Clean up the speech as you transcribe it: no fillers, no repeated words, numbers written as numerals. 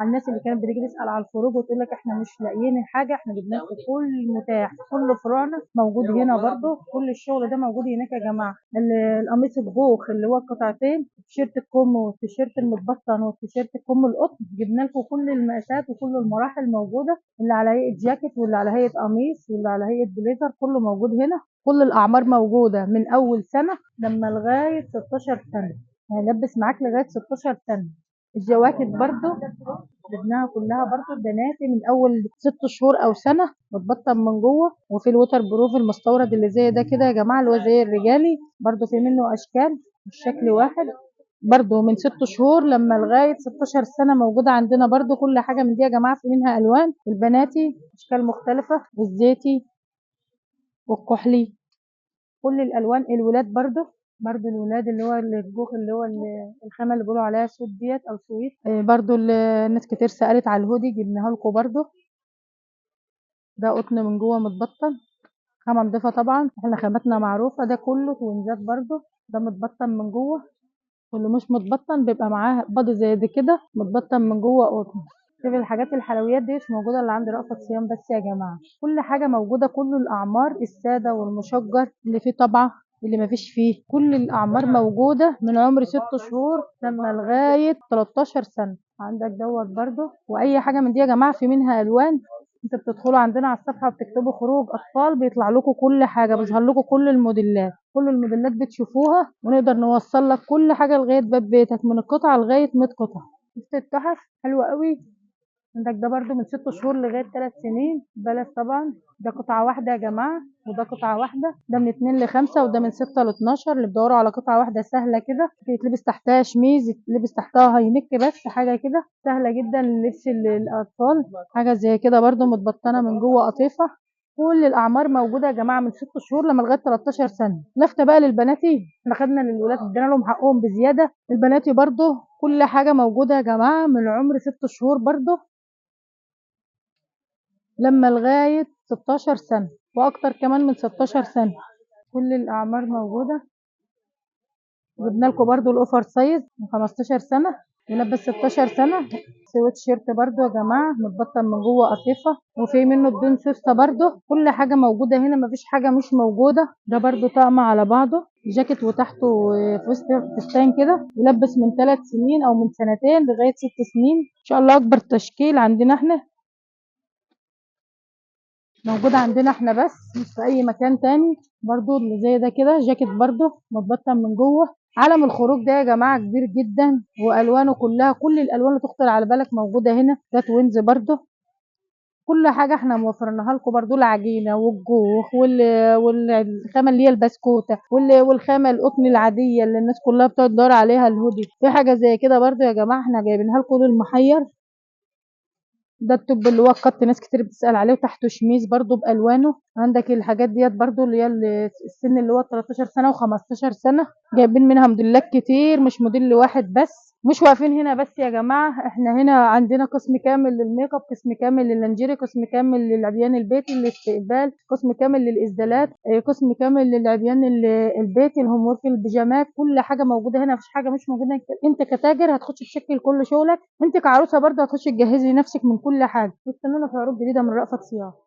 على الناس اللي كانت بتيجي تسال على الخروج وتقول لك احنا مش لاقيين الحاجه، احنا جبنا لكم كل متاح، كل فروعنا موجود هنا برضو، كل الشغل ده موجود هناك يا جماعه. القميص الجوخ اللي هو قطعتين، تيشيرت الكم والتيشيرت المتبطن والتيشيرت الكم القطن، جبنا لكم كل المقاسات وكل المراحل موجوده، اللي على هيئه جاكيت واللي على هيئه قميص واللي على هيئه بليزر، كله موجود هنا. كل الاعمار موجوده من اول سنه لما لغايه 16 سنه، هيلبس معاك لغايه 16 سنه. الجواكت برضو جبناها كلها برضو البناتي من اول 6 شهور او سنه، متبطن من جوه. وفي الوتر بروف المستورد اللي زي ده كده يا جماعه، اللي هو زي الرجالي، برضو في منه اشكال مش شكل واحد، برضو من 6 شهور لما لغايه 16 سنه موجوده عندنا. برضو كل حاجه من دي يا جماعه، في منها الوان البناتي اشكال مختلفه، والزيتي والكحلي، كل الالوان. الولاد برضو الولاد اللي هو الجوخ اللي هو الخامه اللي بيقولوا عليها سود ديت او سويت. برضو الناس كتير سالت على الهودي، جبناها لكم برضو. ده قطن من جوه متبطن، خامه نضيفه طبعا، احنا خاماتنا معروفه. ده كله توينزات برضو، ده متبطن من جوه، واللي مش متبطن بيبقى معاه بادي زي دي كده متبطن من جوه قطن. شوف الحاجات الحلويات دي مش موجوده اللي عند رأفت صيام بس يا جماعه، كل حاجه موجوده، كل الاعمار، الساده والمشجر، اللي فيه طبعه اللي مفيش فيه، كل الاعمار موجوده من عمر 6 شهور لما لغايه 13 سنه. عندك دوت برضو، واي حاجه من دي يا جماعه في منها الوان. انت بتدخلوا عندنا على الصفحه وبتكتبوا خروج اطفال، بيطلع لكم كل حاجه، بيظهر لكم كل الموديلات، كل الموديلات بتشوفوها، ونقدر نوصل لك كل حاجه لغايه باب بيتك، من القطعه لغايه 100 قطعه. شفت التحف حلوه قوي. عندك ده برضو من 6 شهور لغايه 3 سنين بلاش طبعا. ده قطعه واحده يا جماعه، وده قطعه واحده. ده من 2 ل5، وده من 6 ل12. اللي بيدوروا على قطعه واحده سهله كده، يتلبس تحتها شميز، يتلبس تحتها هاينك، بس حاجه كده سهله جدا للبس الاطفال. حاجه زي كده برضو متبطنه من جوه قطيفه. كل الاعمار موجوده يا جماعه من 6 شهور لما لغايه 13 سنه. لفته بقى للبناتي، احنا خدنا للولاد ادينا لهم حقهم بزياده. البناتي برضو كل حاجه موجوده يا جماعه من عمر 6 شهور برضو لما لغايه 16 سنه، واكتر كمان من 16 سنه. كل الاعمار موجوده. جبنا لكم برضو الاوفر سايز من 15 سنه يلبس 16 سنه. سويت شيرت برضو يا جماعه متبطن من جوه قطيفه، وفي منه بدون سوسته برضو. كل حاجه موجوده هنا، مفيش حاجه مش موجوده. ده برضو طقم على بعضه، جاكيت وتحته فستان كده، يلبس من 3 سنين او من سنتين لغايه 6 سنين ان شاء الله. اكبر تشكيل عندنا احنا، موجود عندنا احنا بس مش في اي مكان تاني. برضو اللي زي ده كده جاكيت برضو متبطن من جوه. علم الخروج ده يا جماعه كبير جدا، والوانه كلها، كل الالوان اللي تخطر على بالك موجوده هنا. ده توينز برضو. كل حاجه احنا موفرناها لكم برضو، العجينه والجوخ والخامه اللي هي البسكوته والخامه القطن العاديه اللي الناس كلها بتقعد تدور عليها، الهودي. في حاجه زي كده برضو يا جماعه احنا جايبينها لكم للمحير. ده التوب اللي هو القط، ناس كتير بتسأل عليه، وتحته شميز برضو بألوانه. عندك الحاجات ديت برضو اللي هي السن اللي هو 13 سنة و15 سنة، جايبين منها موديلات كتير مش موديل واحد بس. مش واقفين هنا بس يا جماعة، احنا هنا عندنا قسم كامل للميك اب، قسم كامل لللانجيري، قسم كامل للعبيان البيتي الاستقبال، قسم كامل للإسدالات، قسم كامل للعبيان البيتي، الهوم ورك، البيجامات. كل حاجة موجودة هنا، مفيش حاجة مش موجودة. انت كتاجر هتخش تشكل كل شغلك، انت كعروسه برضه هتخشي تجهزي نفسك من كل حاجه. واستنونا في عروض جديده من رأفت صيام.